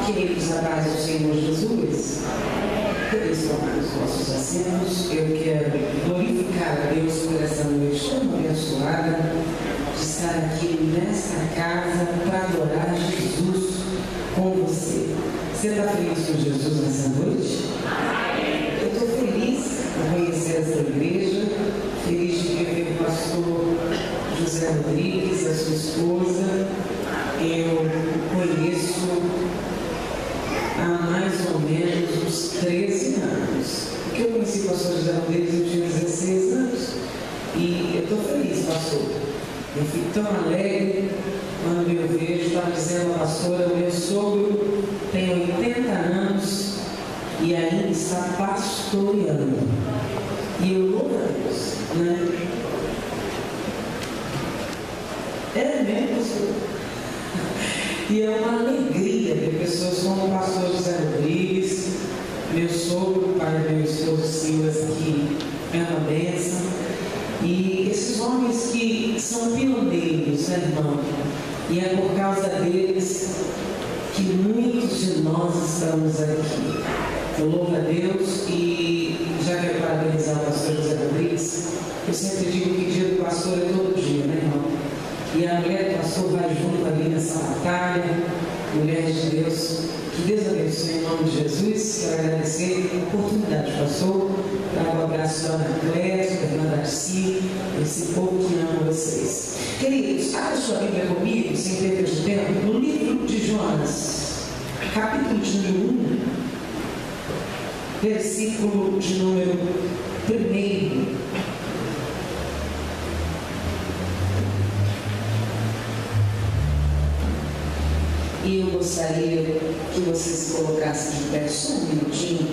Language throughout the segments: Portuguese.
Queridos, a paz do Senhor Jesus, podemos tomar os nossos assentos. Eu quero glorificar a Deus por essa noite tão abençoada de estar aqui nesta casa para adorar Jesus com você. Você está feliz com Jesus nessa noite? Eu estou feliz por conhecer essa igreja, feliz de ver o pastor José Rodrigues, a sua esposa. Eu conheço há mais ou menos uns 13 anos. Porque eu conheci o pastor José Rodrigues, eu tinha 16 anos. E eu estou feliz, pastor. Eu fico tão alegre quando eu vejo, está dizendo a pastora, meu sogro tem 80 anos e ainda está pastoreando. E eu louvo a Deus, né? É mesmo, pastor. E é uma alegria ver pessoas como o pastor José Rodrigues, meu sogro, pai do meu esposo Silas, que é uma bênção. E esses homens que são pioneiros, né, irmão? E é por causa deles que muitos de nós estamos aqui. Eu louvo a Deus e já quero parabenizar o pastor José Rodrigues. Eu sempre digo que dia do pastor é todo dia, né, irmão? E a mulher do pastor vai junto ali nessa batalha, mulheres de Deus. Que Deus abençoe em nome de Jesus. Quero agradecer a oportunidade, pastor. Dar um abraço à Ana Clésia, à Fernanda Darcy, esse povo que ama vocês. Queridos, abra sua Bíblia comigo, sem perda de tempo, no livro de Jonas, capítulo de número 1, versículo de número 1. E eu gostaria que vocês se colocassem de pé só um minutinho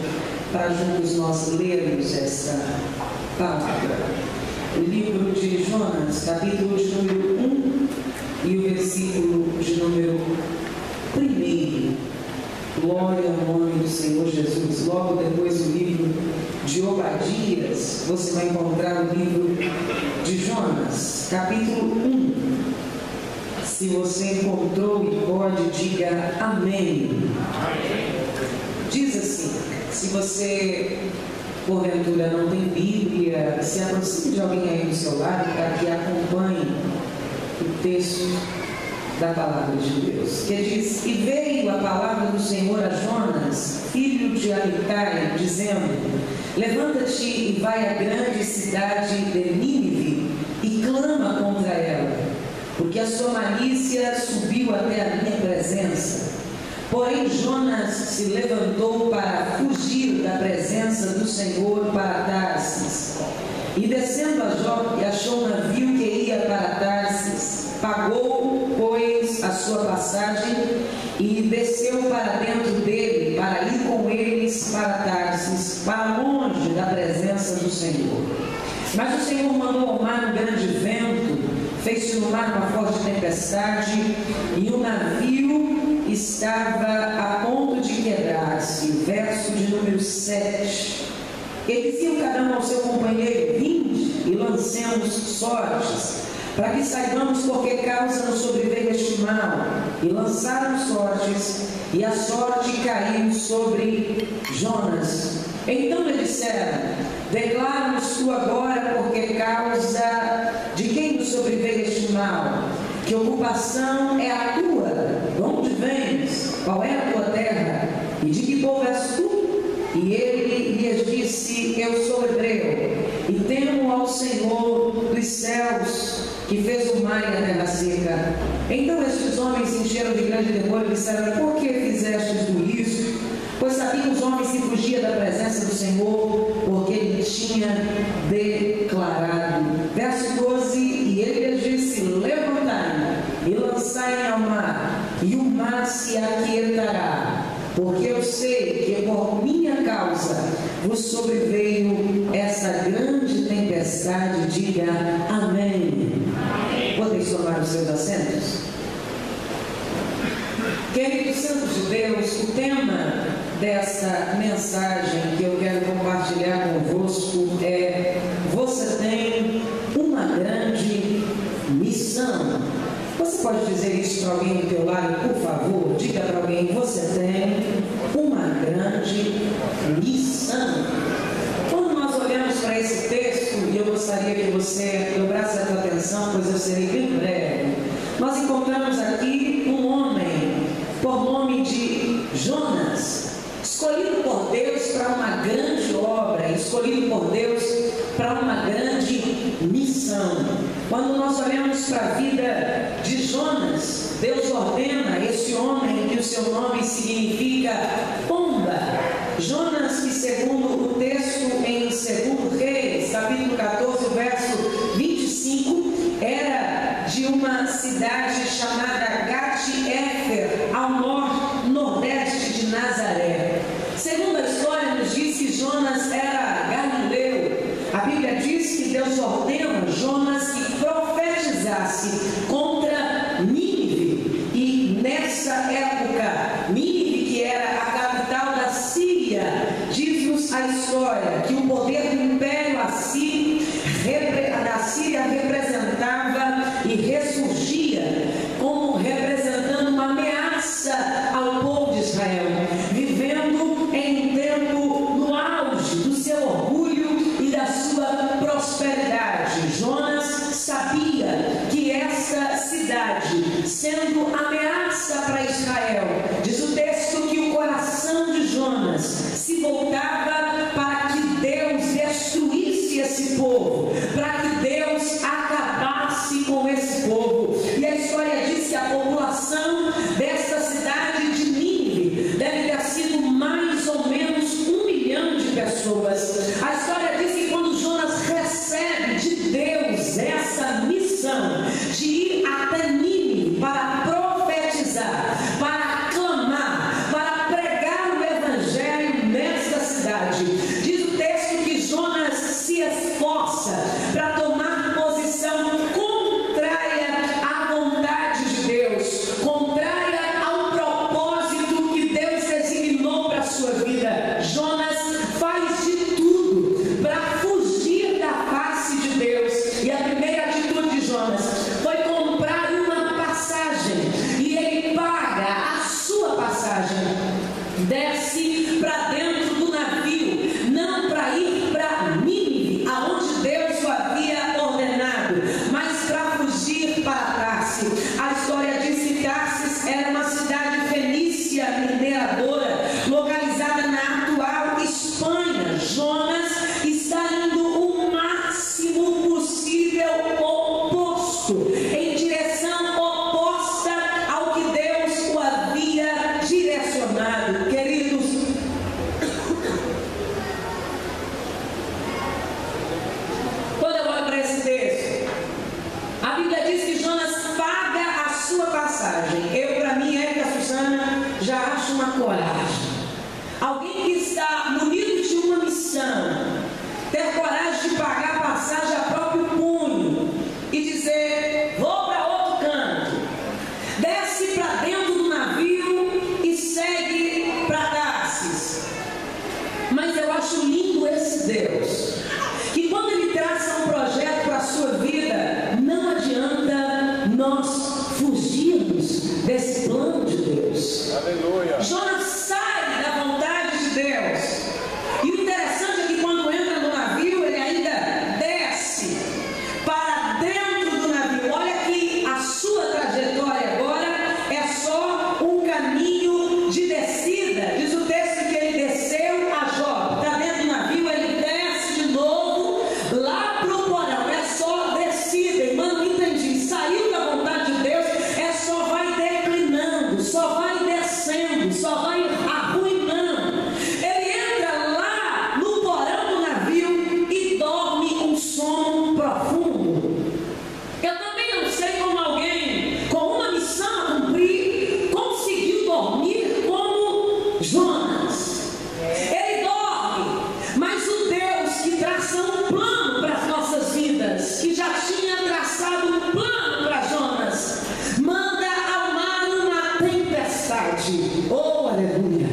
para juntos nós lermos essa palavra. O livro de Jonas, capítulo de número 1 e o versículo de número 1. Glória ao nome do Senhor Jesus. Logo depois do livro de Obadias, você vai encontrar o livro de Jonas, capítulo 1. Se você encontrou e pode, diga amém. Diz assim: se você porventura não tem Bíblia, se aproxime de alguém aí do seu lado para que acompanhe o texto da palavra de Deus, que diz: e veio a palavra do Senhor a Jonas, filho de Amitai, dizendo: levanta-te e vai à grande cidade de Nínive e clama contra ela, porque a sua malícia subiu até a minha presença. Porém Jonas se levantou para fugir da presença do Senhor para Tarsis, e descendo a Jope achou um navio que ia para Tarsis. Pagou, pois, a sua passagem e desceu para dentro dele, para ir com eles para Tarsis, para longe da presença do Senhor. Mas o Senhor mandou ao mar um grande vento, fez-se no mar uma forte tempestade, e o navio estava a ponto de quebrar-se. Verso de número 7. E diziam cada um ao seu companheiro: vinde e lancemos sortes, para que saibamos por que causa nos sobreveio este mal. E lançaram sortes, e a sorte caiu sobre Jonas. Então lhe disseram: declara-nos tu agora por que causa de quem nos sobreveio este mal. Que ocupação é a tua? De onde vens? Qual é a tua terra? E de que povo és tu? E ele lhes disse: eu sou hebreu, e temo ao Senhor dos céus, que fez o mar e a terra seca. Então estes homens se encheram de grande temor e disseram: por que fizestes tu isso? Pois sabiam os homens que fugia da presença do Senhor, porque ele tinha declarado. Verso 12: e ele lhes disse: levantai e lançai ao mar, e o mar se aquietará, porque eu sei que por minha causa vos sobreveio essa grande tempestade. Diga amém. Podeis tomar os seus assentos? Queridos santos de Deus, o tema dessa mensagem que eu quero compartilhar convosco é: você tem uma grande missão. Você pode dizer isso para alguém do teu lado, por favor? Diga para alguém: você tem gostaria que você dobrasse a tua atenção, pois eu serei bem breve. Nós encontramos aqui um homem por nome de Jonas, escolhido por Deus para uma grande obra, escolhido por Deus para uma grande missão. Quando nós olhamos para a vida de Jonas, Deus ordena esse homem, que o seu nome significa pomba. Jonas, que segundo o texto em 2 Reis, capítulo 14, verso 25, era de uma cidade chamada Gat-Éfer, ao nordeste de Nazaré. Segundo a história, nos diz que Jonas era galileu. A Bíblia diz que Deus ordena Jonas que profetizasse contra Nínive. E nessa época, Nínive, que era a capital da Síria, diz-nos a história que o poder do Império da Síria representava e ressurgia como representando uma ameaça ao povo de Israel, vivendo em um tempo no auge do seu orgulho e da sua prosperidade. Jonas sabia que essa cidade, sendo ameaça para Israel, diz o texto que o coração de Jonas se voltava para que Deus destruísse esse povo, para que Deus acabasse com esse povo. E a história diz que a população dessa cidade de Nínive deve ter sido mais ou menos 1 milhão de pessoas. A história diz que quando Jonas recebe de Deus essa missão de ir até Nínive para profetizar, para clamar, para pregar o evangelho nesta cidade, diz o texto que Jonas se esforça para tomar posição contrária à vontade de Deus, contrária ao propósito que Deus designou para a sua vida. Jonas faz de tudo para fugir da face de Deus. E a primeira atitude de Jonas foi comprar uma passagem, e ele paga a sua passagem, desce para dentro do navio, não para ir para Nínive, aonde Deus o havia ordenado, mas para fugir para Tarsis. A história diz que Tarsis era uma cidade fenícia mineradora, localizada na atual Espanha. Jonas está indo o máximo possível oposto, em direção oposta ao que Deus o havia direcionado. Queridos, quando eu olho para esse texto, a Bíblia diz que Jonas paga a sua passagem. Eu, para mim, Érica Susana, já acho uma coragem. Alguém que está no meio de uma missão, ter coragem de pagar a passagem a próprio punho e dizer: vou para outro canto, desce para dentro do navio e segue para Tarsis. Mas eu acho lindo esse Deus, que quando Ele traça um projeto para a sua vida, não adianta nós fugirmos desse plano de Deus. Aleluia. Jonas sai da vontade de Deus. E o interessante é que quando entra no navio, ele ainda desce para dentro do navio. Olha que a sua trajetória agora é só um caminho de descida. Diz o texto que ele desceu a Jope. Está dentro do navio, ele desce de novo lá para o porão. É só descida, irmão, não entendi. Saiu da vontade de Deus, só vai declinando, só vai descendo, só vai arruinando. Ele entra lá no porão do navio e dorme um sono profundo. Eu também não sei como alguém com uma missão a cumprir conseguiu dormir como Jonas. Ele dorme, mas o Deus que traça um plano para as nossas vidas, que já tinha traçado um plano para Jonas, manda ao mar uma tempestade. Oh, aleluia!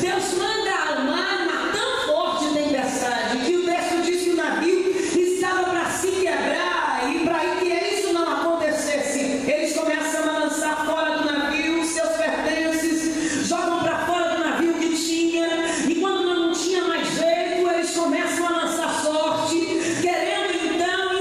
Deus manda ao mar uma tão forte tempestade que o texto diz que o navio estava para se quebrar, e para que isso não acontecesse, eles começam a lançar fora do navio os seus pertences, jogam para fora do navio que tinha, e quando não tinha mais jeito, eles começam a lançar sorte, querendo então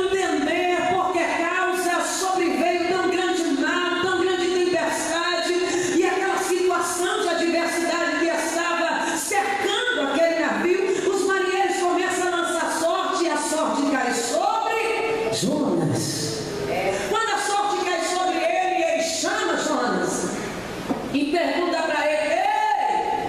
e pergunta para ele: ei,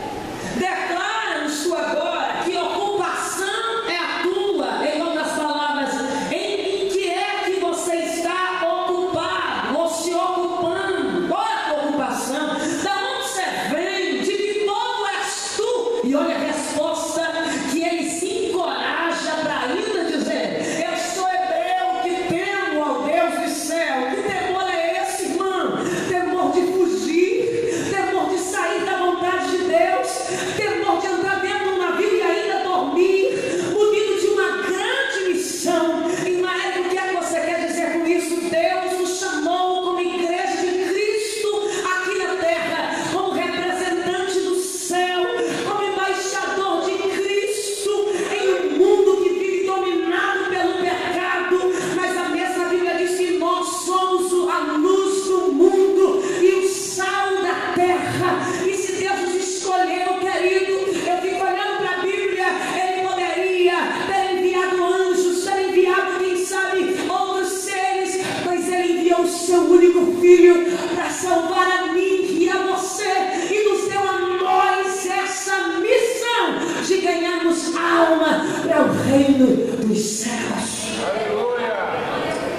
declara-nos tu agora que ocupação é a tua. Em outras palavras, em que é que você está ocupado ou se ocupando? Qual é a tua ocupação? Da onde você vem? De que povo és tu? E olha a resposta que ele se encoraja para ainda dizer: eu sou hebreu que temo ao Deus do céu. Que temor é esse, irmão? Temor de fugir, temor de sair da vontade de Deus, temor de andar dentro de um navio e ainda dormir, munido de uma grande missão. Ismael, o que é que você quer dizer com isso? Deus nos chamou como igreja de Cristo aqui na terra, como representante do céu, como embaixador de Cristo em um mundo que vive dominado pelo pecado. Mas a mesma Bíblia diz que nós somos a luz do mundo e o sal da terra. E se Deus nos escolheu, querido, eu fico olhando para a Bíblia, Ele poderia ter enviado anjos, ter enviado, quem sabe, outros seres, mas Ele enviou o seu único Filho para salvar a mim e a você, e nos deu a nós essa missão de ganharmos alma para o reino dos céus.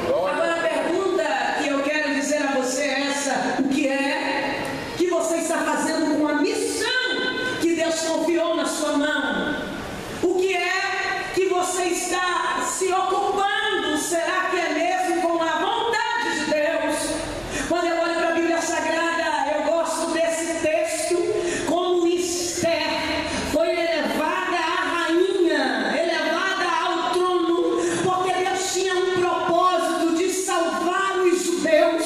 Agora a pergunta que eu quero dizer a você é essa: o que é que você está fazendo com a missão que Deus confiou na sua mão? O que é que você está se ocupando? Será que é mesmo com a vontade de Deus? Quando eu olho para a Bíblia Sagrada, eu gosto desse texto, como Esther foi elevada à rainha, elevada ao trono, porque Deus tinha um propósito de salvar os judeus.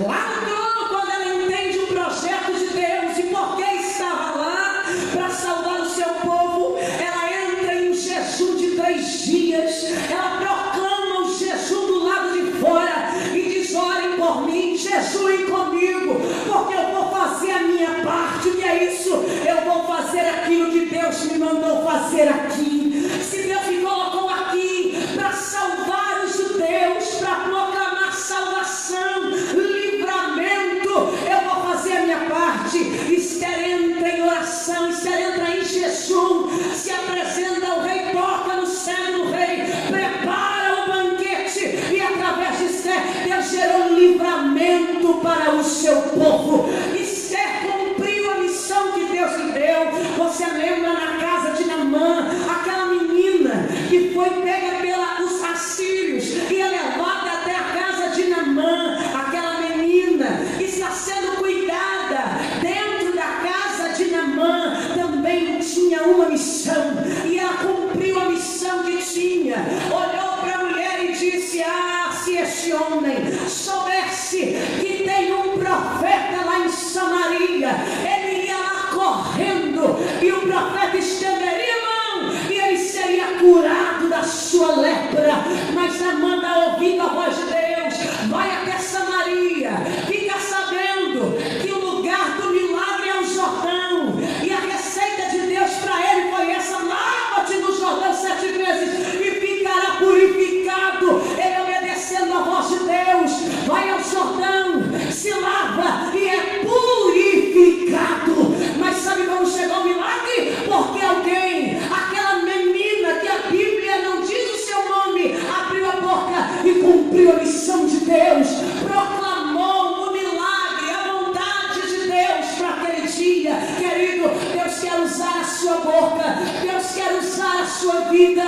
Lá no trono, quando ela entende o projeto de Deus e por que estava lá para salvar o seu povo, ela entra em um jejum de 3 dias, ela proclama o jejum do lado de fora e diz: orem por mim, jejuem comigo, porque eu vou fazer a minha parte. O que é isso? Eu vou fazer aquilo que Deus me mandou fazer aqui. Se Deus me colocou aqui para salvar os judeus, para proclamar salvação, livramento, eu vou fazer a minha parte. Esther entra em oração, Esther entra em jejum, se apresenta ao rei, toca no céu do rei, prepara o banquete, e através de Esther, Deus gerou livramento para o seu povo. Esther cumpriu a missão que Deus lhe deu. Você lembra na casa de Naamã, aquela menina que foi pega pelos assírios e levada até a casa de Naamã? Aquela menina está sendo cuidada dentro da casa de Naamã, também tinha uma missão, e ela cumpriu a missão que tinha. Olhou para a mulher e disse: ah, se este homem soubesse que tem um profeta lá em Samaria, ele ia lá correndo, e o profeta estenderia a mão e ele seria curado da sua lepra. Mas Amanda, ouvindo a voz de Deus, vai até Samaria, fica sabendo que o lugar do milagre é o Jordão, e a receita de Deus para ele foi essa: lava-te no Jordão 7 vezes e ficará purificado. Ele, obedecendo a voz de Deus, vai ao Jordão, se lava e é purificado. Mas sabe como chegou o milagre? Porque alguém, aquela menina que a Bíblia não diz o seu nome, abriu a boca e cumpriu a missão de Deus, proclamou o milagre, a vontade de Deus para aquele dia. Querido, Deus quer usar a sua boca, Deus quer usar a sua vida.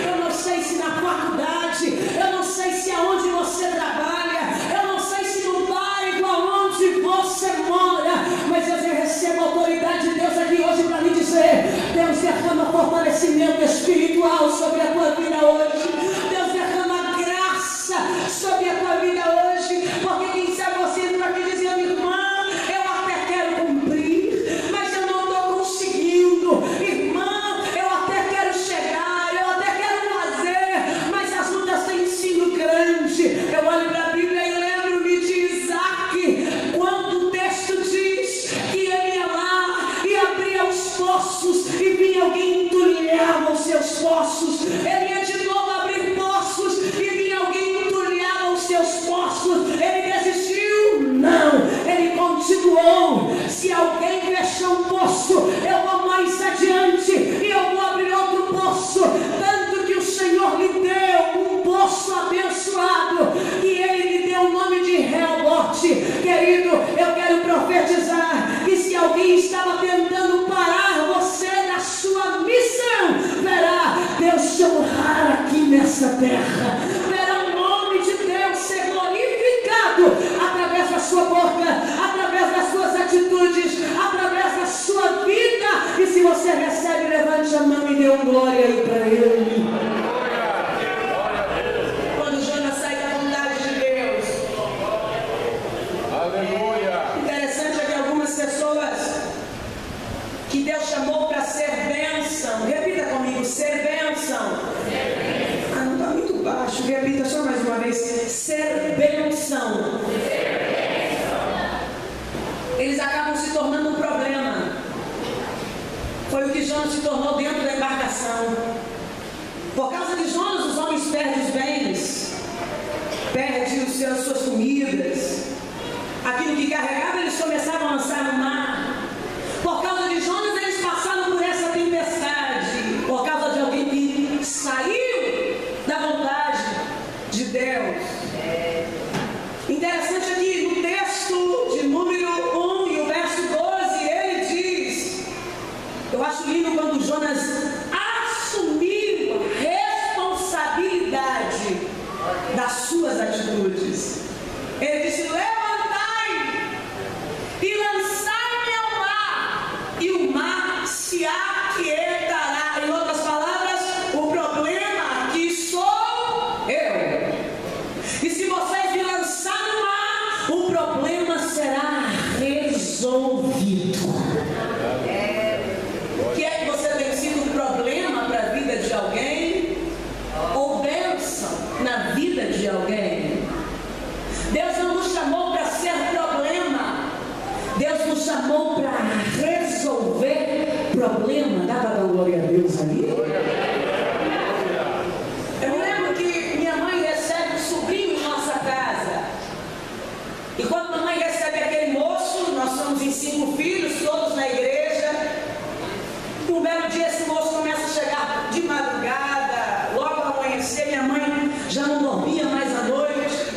Eu não sei se na faculdade, eu não sei se aonde você trabalha, eu não sei se no bairro aonde você mora, mas eu recebo a autoridade de Deus aqui hoje para lhe dizer: Deus derrama fortalecimento espiritual sobre a tua vida hoje. Deus derrama graça sobre a tua vida hoje, porque quem sabe você entra aqui dizendo: irmã, eu até quero cumprir, mas eu não estou conseguindo. Irmã, eu até quero chegar, eu até quero fazer, mas as lutas têm sido grandes. Eu olho para a Bíblia e lembro-me de Isaac, quando o texto diz que ele ia lá e abria os poços e vinha alguém e entulhava os seus poços. Ele ia alguém fecha um poço, eu vou mais adiante e eu vou abrir outro poço. Tanto que o Senhor lhe deu um poço abençoado, e Ele lhe deu o nome de Reobote. Querido, eu quero profetizar que se alguém estava tentando parar você na sua missão, verá Deus te honrar aqui nessa terra, verá o nome de Deus ser glorificado através da sua boca, através das suas atitudes, através da sua vida. E se você recebe, levante a mão e dê um glória aí para Ele. Quando Jonas sai da vontade de Deus, aleluia. Interessante é que algumas pessoas que Deus chamou para ser bênção, repita comigo, ser bênção. Ah, não está muito baixo, repita só mais uma vez, ser bênção. Eles acabam se tornando um problema. Foi o que Jonas se tornou dentro da embarcação. Por causa de Jonas, os homens perdem os bens, perdem as suas comidas, aquilo que carregavam, eles começavam a lançar no mar. Por causa de Jonas, eles passaram por essa tempestade, por causa de alguém que saiu da vontade de Deus. Interessante aqui no texto de número 1 e o verso 12, ele diz, eu acho lindo quando Jonas assumiu a responsabilidade das suas atitudes. Ele disse: levantai e lançai-me ao mar, e o mar se aquietará. Em outras palavras, o problema aqui sou eu. E se vocês me lançar no mar, o problema será resolvido. Que é que você tem sido um problema para a vida de alguém? Ou bênção na vida de alguém? Deus não nos chamou para ser problema. Deus nos chamou para resolver problema. Dá para dar glória a Deus ali? Eu me lembro que minha mãe recebe um sobrinho em nossa casa. E quando a mamãe recebe aquele moço, nós somos em 5 filhos, todos na igreja. Um belo dia esse moço começa a chegar de madrugada, logo ao amanhecer, minha mãe já não dormia mais à noite.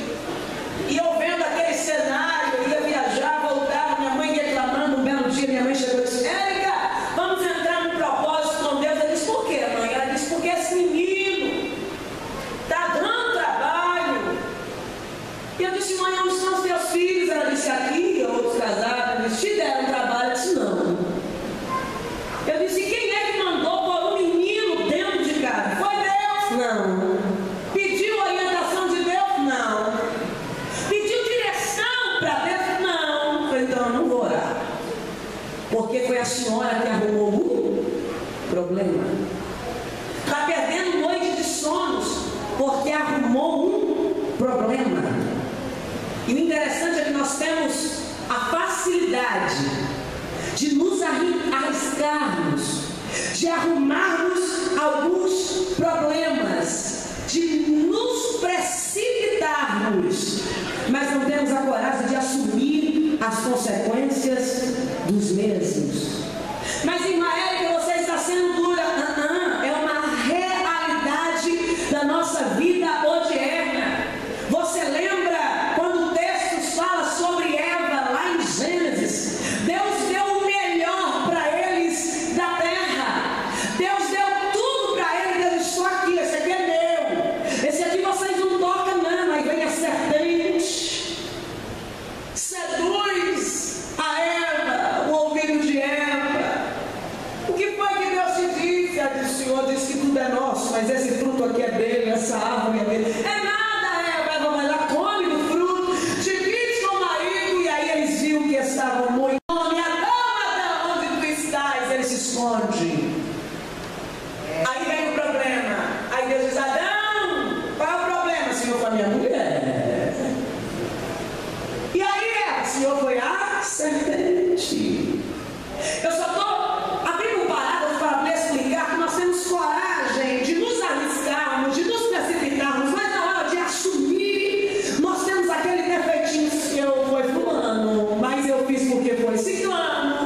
E eu vendo aquele cenário, eu ia viajar, voltava, minha mãe reclamando. Um belo dia minha mãe chegou e disse: Érica, vamos entrar no propósito com Deus. Eu disse: por quê, mãe? Ela disse: porque esse menino está dando trabalho. E eu disse: mãe, onde estão os teus filhos? Ela disse: aqui, outros casados. Eu disse: te deram trabalho? Eu disse: não. Eu disse: quem é que mandou pôr um menino dentro de casa? Foi Deus? Não. Pediu orientação de Deus? Não. Pediu direção para Deus? Não. Falei: então eu não vou orar, porque foi a senhora que arrumou um problema. Está perdendo noite de sonos porque arrumou um problema. E o interessante é que nós temos a facilidade de nos arriscarmos, de arrumarmos alguns problemas, de nos precipitarmos, mas não temos a coragem de assumir as consequências dos mesmos. Mas, irmã Érica, você está sendo dura. É uma realidade da nossa vida odierna. Você lembra quando o texto fala sobre Eva lá em Gênesis? Deus deu o melhor para eles da terra. Deus deu tudo para eles. Deus disse: aqui, esse aqui é meu. Esse aqui vocês não tocam não. Aí vem a serpente, seduz a Eva, o ouvido de Eva. O que foi que Deus te disse? Ela disse: o Senhor disse que tudo é nosso, mas esse fruto aqui é dele, essa árvore é dele. É nada, Eva. Eva vai lá, come do fruto, divide com o marido. E aí eles viram que estavam muito. Adão, onde tu estás? Ele se esconde. Aí vem o problema. Aí Deus diz: Adão, qual é o problema, Senhor, com a minha mulher? E aí, Senhor, foi a serpente. Eu só estou abrindo um parágrafo para explicar que nós temos coragem de nos arriscarmos, de nos precipitarmos, mas na hora de assumir, nós temos aquele defeitinho: eu fui fulano, mas eu fiz porque foi ciclano.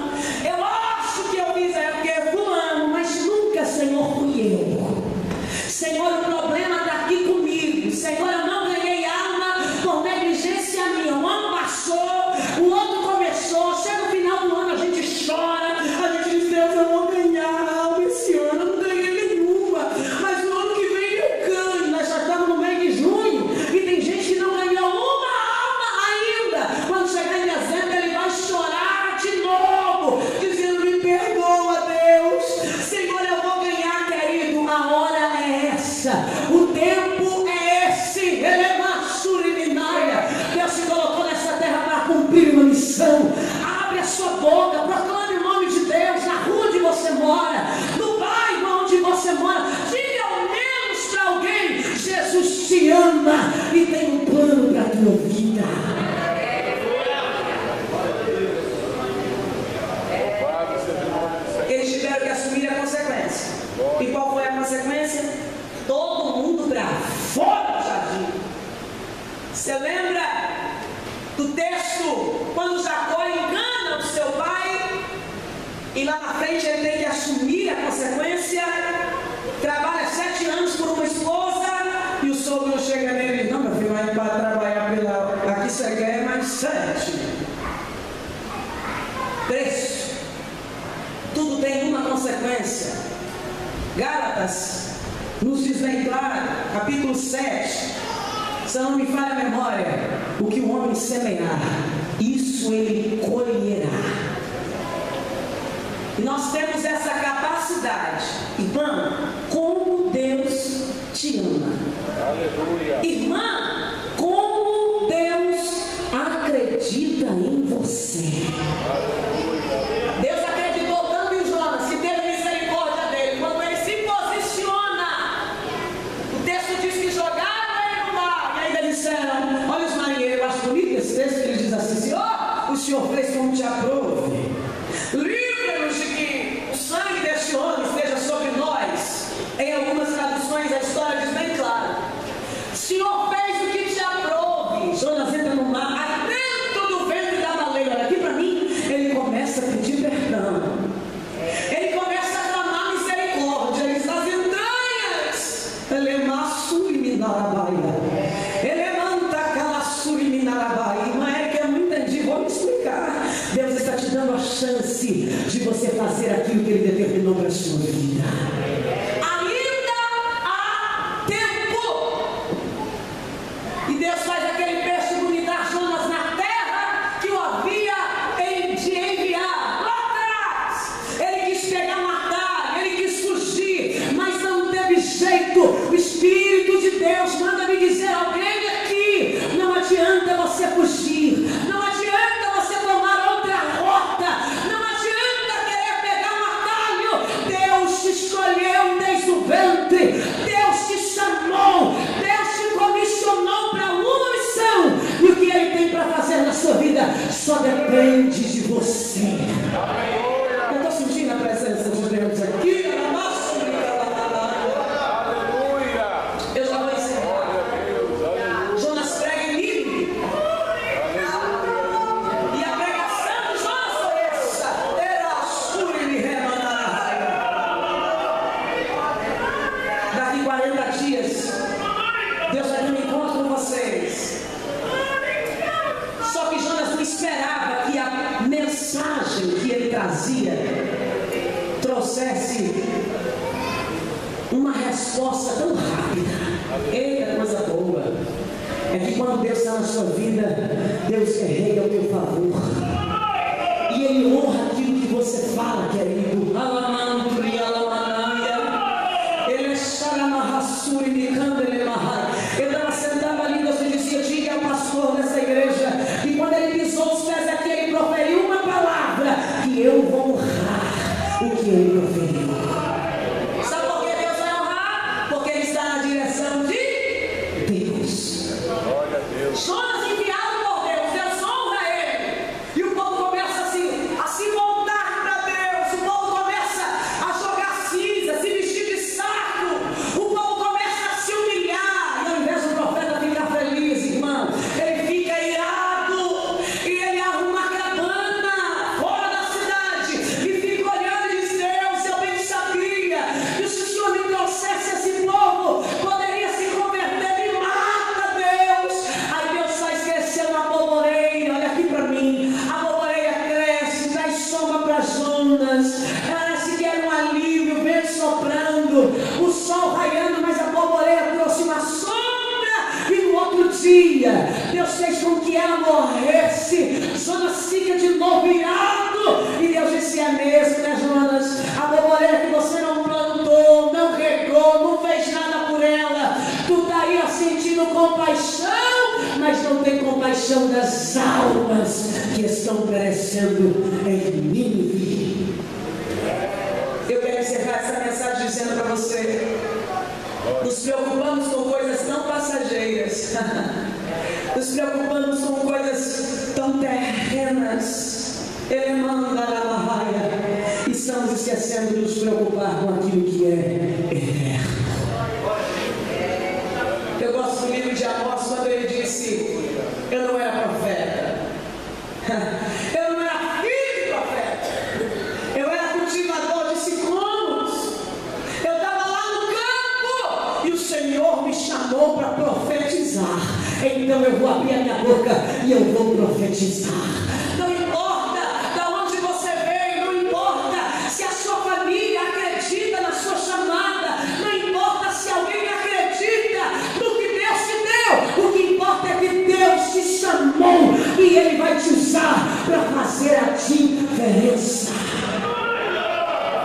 consequência. Gálatas nos diz bem claro, capítulo 7, se não me falha a memória, o que o homem semear, isso ele colherá. E nós temos essa capacidade. Irmã, como Deus te ama. Aleluia. Irmã, como Deus acredita em você. Aleluia. Deus acreditou tanto em Jonas que teve misericórdia dele. Quando ele se posiciona, o texto diz que jogaram ele no mar. E ainda disseram, olha os marinheiros, eu acho bonito esse texto, que ele diz assim, Senhor, o Senhor fez como te aprouve. Livra-nos de que o sangue deste homem esteja sobre nós. Em algumas traduções a história diz bem claro. O Senhor fez o que te aprouve. Jonas entra no mar, dentro do ventre da baleia. Aqui para mim, ele começa a pedir perdão. Ele começa a clamar misericórdia. Ele diz, nas entranhas, ele é maço e minarabaia. Ele é manta calaçu e minarabaia. Mas é que eu não entendi, vou me explicar. Deus está te dando a chance de você fazer aquilo que Ele determinou para a sua vida. Ainda há tempo. E Deus faz aquele peixe bonitar Jonas na terra que o havia de enviar. Lá atrás, ele quis pegar um atalho, ele quis fugir, mas não teve jeito. O Espírito de Deus manda me dizer alguém aqui, não adianta você fugir, não adianta você tomar outra rota, não adianta querer pegar um atalho. Deus te escolheu desde o ventre, Deus te chamou, Deus te comissionou para uma missão, e o que Ele tem para fazer na sua vida só depende de você. Eu estou sentindo a presença de Deus aqui. Eu já vou encerrar. Jonas prega em Nínive. E a pregação de Jonas foi essa. Era Suri me remandarai. Daqui 40 dias, Deus vai ter um encontro com vocês. Só que Jonas não esperava que a mensagem que ele trazia trouxesse uma resposta tão rápida. Eita, coisa boa. É que quando Deus está na sua vida, Deus guerreia ao teu favor. E Ele honra aquilo que você fala, querido. Ele estava sentado ali, Deus lhe dizia, diga ao pastor dessa igreja, e quando ele pisou os pés aqui, ele proferiu uma palavra, que eu vou honrar o que ele proferiu. Sabe por que Deus vai honrar? Porque Ele está na direção de Deus. Glória a Deus. Jonas enviado por Deus, Deus honra ele. E o povo começa assim, a se voltar para Deus. O povo começa a jogar cinza, se vestir de saco. O povo começa a se humilhar. E ao invés do profeta ficar feliz, irmão, ele fica irado. E ele arruma uma cabana fora da cidade. E fica olhando e diz, Deus, eu bem sabia que se o Senhor me trouxesse esse povo, poderia se converter. Me mata, Deus. Aí Deus faz crescer uma boboreira. Olha aqui para mim. A boboreira cresce, traz sombra para Jonas. Parece que era um alívio, o vento soprando, o sol raiando, mas a boboreira trouxe uma sombra. E no outro dia, Deus fez com que ela morresse. Jonas fica de novo irado. E Deus disse, é mesmo, né, Jonas? A boboreira que você não plantou, não regou, não fez nada por ela. Tu está aí sentindo compaixão, mas não tem compaixão das almas que estão perecendo em Nínive. Eu quero encerrar essa mensagem dizendo para você, nos preocupamos com coisas tão passageiras, nos preocupamos com coisas tão terrenas, e estamos esquecendo de nos preocupar com aquilo que é eterno. Eu gosto do livro de Amós quando ele disse, eu não era profeta, eu não era filho de profeta, eu era cultivador de sicômoros, eu estava lá no campo e o Senhor me chamou para profetizar. Então eu vou abrir a minha boca e eu vou profetizar. Não importa de onde você veio, não importa se a sua família diferença.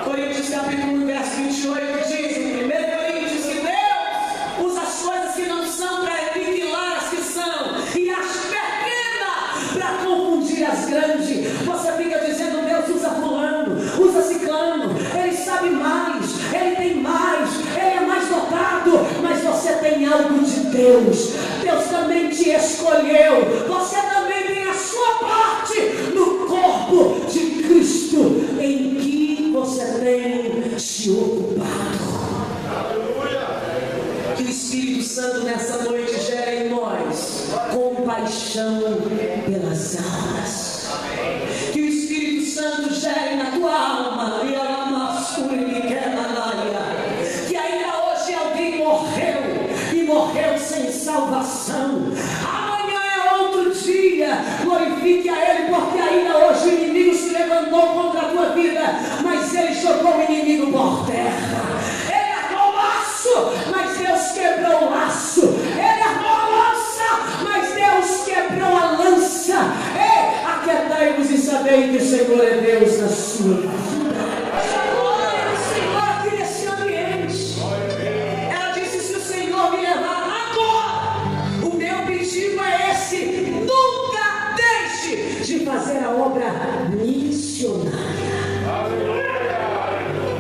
Coríntios capítulo 1, verso 28 diz, em 1 Coríntios, que Deus usa as coisas que não são para aniquilar as que são, e as pequenas para confundir as grandes. Você fica dizendo, Deus usa fulano, usa ciclano, ele sabe mais, ele tem mais, ele é mais dotado, mas você tem algo de Deus. Deus também te escolheu, você também tem a sua parte no corpo de Cristo, em que você tem se ocupado. Que o Espírito Santo nessa noite gere em nós compaixão pelas almas. Que o Espírito Santo gere na tua alma, que ainda hoje alguém morreu e morreu sem salvação. Amanhã é outro dia, glorifique a Ele, porque ainda hoje o inimigo se levantou contra a tua vida, mas ele jogou o inimigo por terra. Ele armou o laço, mas Deus quebrou o laço. Ele armou a lança, mas Deus quebrou a lança. Ei, aquietai-vos e sabei que o Senhor é Deus na sua vida. Fazer a obra missionária.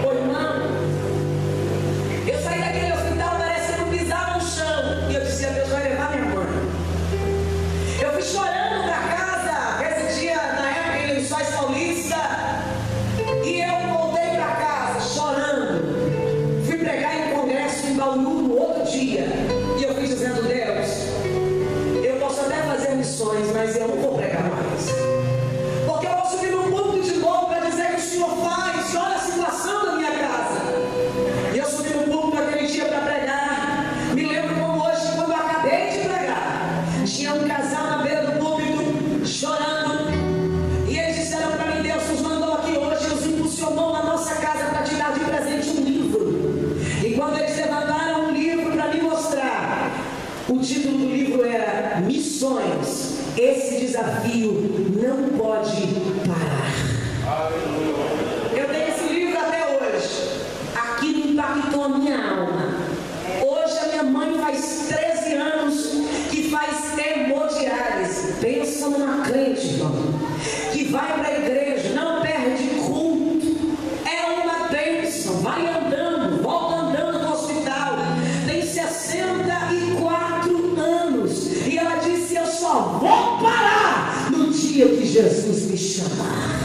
Ô irmão, eu saí daquele hospital, parece que eu não pisava no chão. E eu disse, Deus vai levar minha mãe. Eu fui chorando para casa, residia na época em Lençóis Paulista, e eu voltei para casa chorando. Fui pregar em um congresso em Bauru no outro dia, e eu fui dizendo, Deus, eu posso até fazer missões, mas eu não vou pregar mais. Esse desafio não pode parar. Eu tenho esse livro até hoje. Aquilo impactou a minha alma. Hoje a minha mãe faz 13 anos que faz hemodiálise. Pensa numa crente, irmão, que vai para a igreja, não perde culto. É uma bênção. Vai andando, volta andando no hospital. Tem 64 anos. E ela disse, eu só vou parar no dia que Jesus me chamar.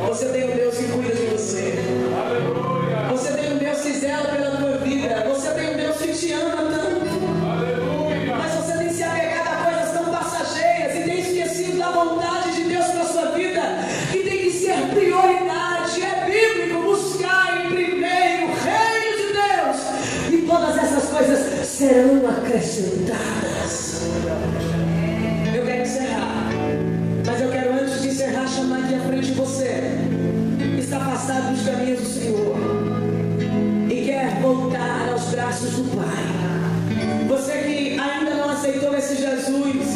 Você tem um Deus que cuida de você. Você tem um Deus que zela pela tua vida. Você tem um Deus que te ama tanto. Mas você tem se apegado a coisas tão passageiras e tem esquecido da vontade de Deus para a sua vida, que tem que ser prioridade. É bíblico buscar em primeiro o reino de Deus, e todas essas coisas serão acrescentadas. Eu quero encerrar, mas eu quero, antes de encerrar, chamar aqui à frente de você que está afastado dos caminhos do Senhor e quer voltar aos braços do Pai. Você que ainda não aceitou esse Jesus,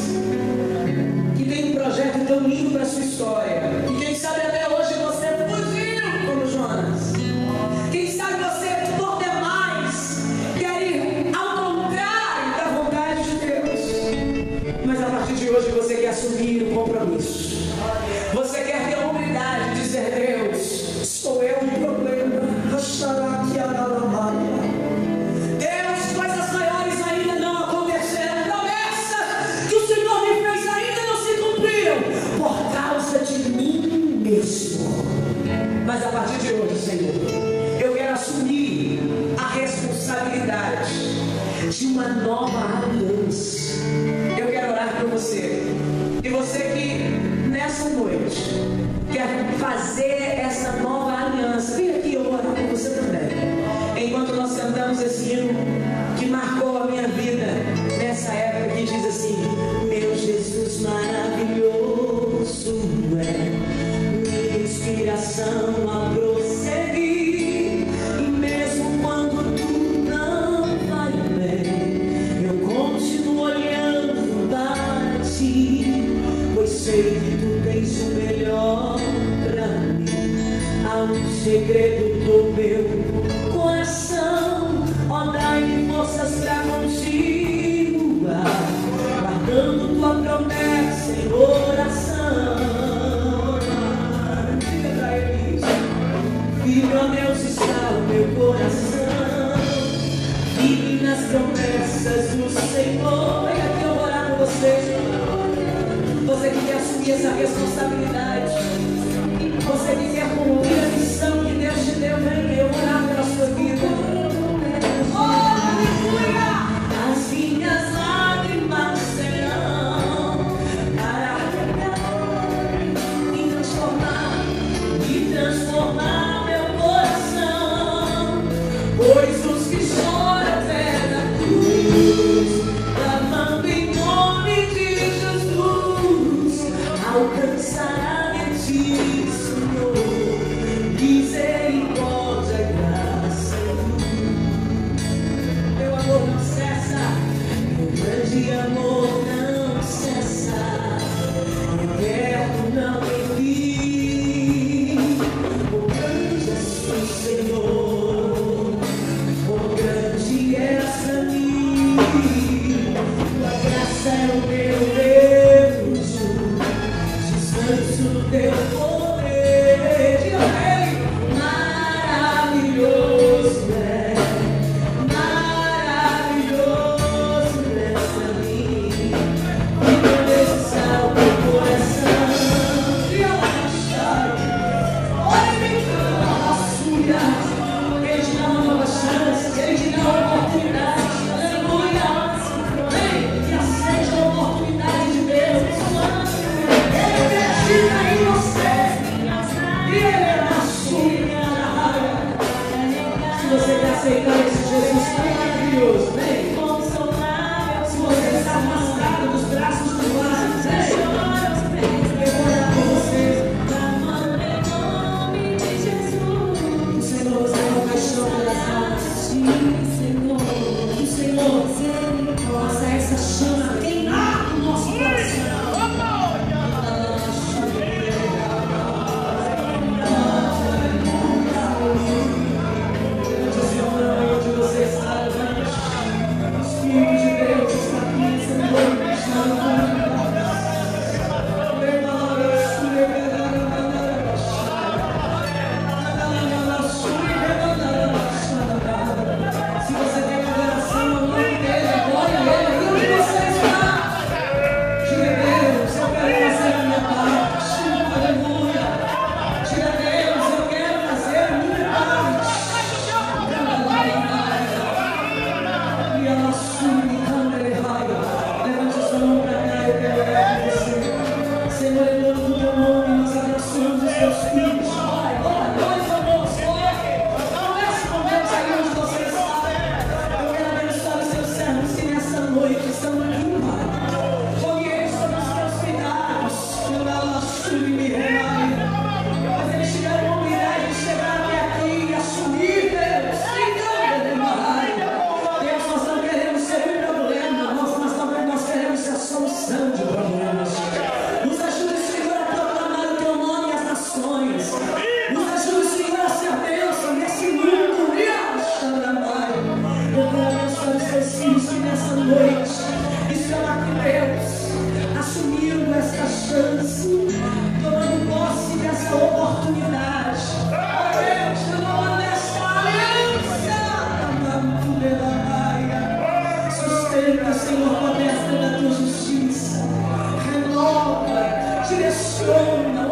que tem um projeto tão lindo para a sua história, e quem sabe até hoje você fugiu como Jonas. Quem sabe você, por demais, quer ir ao contrário da vontade de Deus, mas a partir de hoje você quer assumir o compromisso. Você quer ter a humildade de dizer, Deus, sou eu o problema. Deus, coisas maiores ainda não aconteceram. Promessas que o Senhor me fez ainda não se cumpriram por causa de mim mesmo. Mas a partir de hoje, Senhor, eu quero assumir a responsabilidade de uma nova aliança. Eu quero orar por você. E você que nessa noite quer fazer essa nova aliança, vem aqui, eu vou orar por você também. Enquanto nós cantamos esse hino que marcou a minha vida nessa época, que diz assim: meu Jesus maravilhoso é minha inspiração a prosseguir, e mesmo quando tudo não vai bem, eu continuo olhando para ti, pois sei que tu tens o melhor pra mim. Há um segredo do meu coração, ó, dai-me forças pra continuar, guardando tua promessa em oração. Diga pra ele isso. Firme, ó Deus, está o meu coração, firme nas promessas do Senhor. Vem aqui, eu vou orar por você. Você que quer assumir essa responsabilidade, você que quer cumprir a missão que Deus te deu, vem, eu vou orar pela sua vida. Oh, aleluia! As minhas lágrimas serão para transformar meu coração, pois os que choram pé na cruz, clamando em nome de Jesus, alcançará de ti, Senhor, misericórdia e graça. Meu amor não cessa, meu grande amor não cessa, eterno não tem fim. O grande és o Senhor, o grande és pra mim, tua graça é o meu Deus, descanso no teu poder. Diga pra ele, maravilhoso é pra mim, e meu Deus está o teu coração. Diga lá, chave, olha bem a sua, ele te dá uma nova chance, ele te dá uma oportunidade. Aleluia! Vem, que aceite a oportunidade de Deus. Ele acredita em você, e ele é na sua raia. Se você quer aceitar esse Jesus tão maravilhoso, vem. Se você está afastado dos braços do Pai, vem. Eu vou orar por você. O Senhor nos dá paixão pelas almas. O Senhor faça essa chama queimar no nosso coração. Onde você está, o Espírito de Deus está aqui, Senhor. Se você tem um coração, o nome dele, adore ele, e onde você está? Diga Deus, eu quero fazer a minha parte. Aleluia. Diga Deus, eu quero fazer a minha parte. E ela assume, levante sua mão para cá, eu quero orar por você. Senhor, em nome do teu nome, nós abraçamos os teus filhos. Pai, dois amores, converse com Deus aí onde você está. Eu quero abençoar os seus servos que nessa noite estão aqui, Pai. Jogue eles sobre os teus cuidados. Eu ela assume, me remai. Mas eles tiveram a humildade de chegar até aqui e assumir, Deus. Deus, nós não queremos ser um problema, nós queremos ser a solução de problemas. Nos ajude, Senhor, a proclamar o teu nome às nações. Nos ajude, Senhor, a ser bênção nesse mundo. Eu quero abençoar os teus filhos que nessa noite estão aqui, Deus, assumindo esta chance, tomando posse dessa oportunidade. Ó Deus, tomando esta aliança. Sustenta, Senhor, com a destra da tua justiça. Renova, direciona,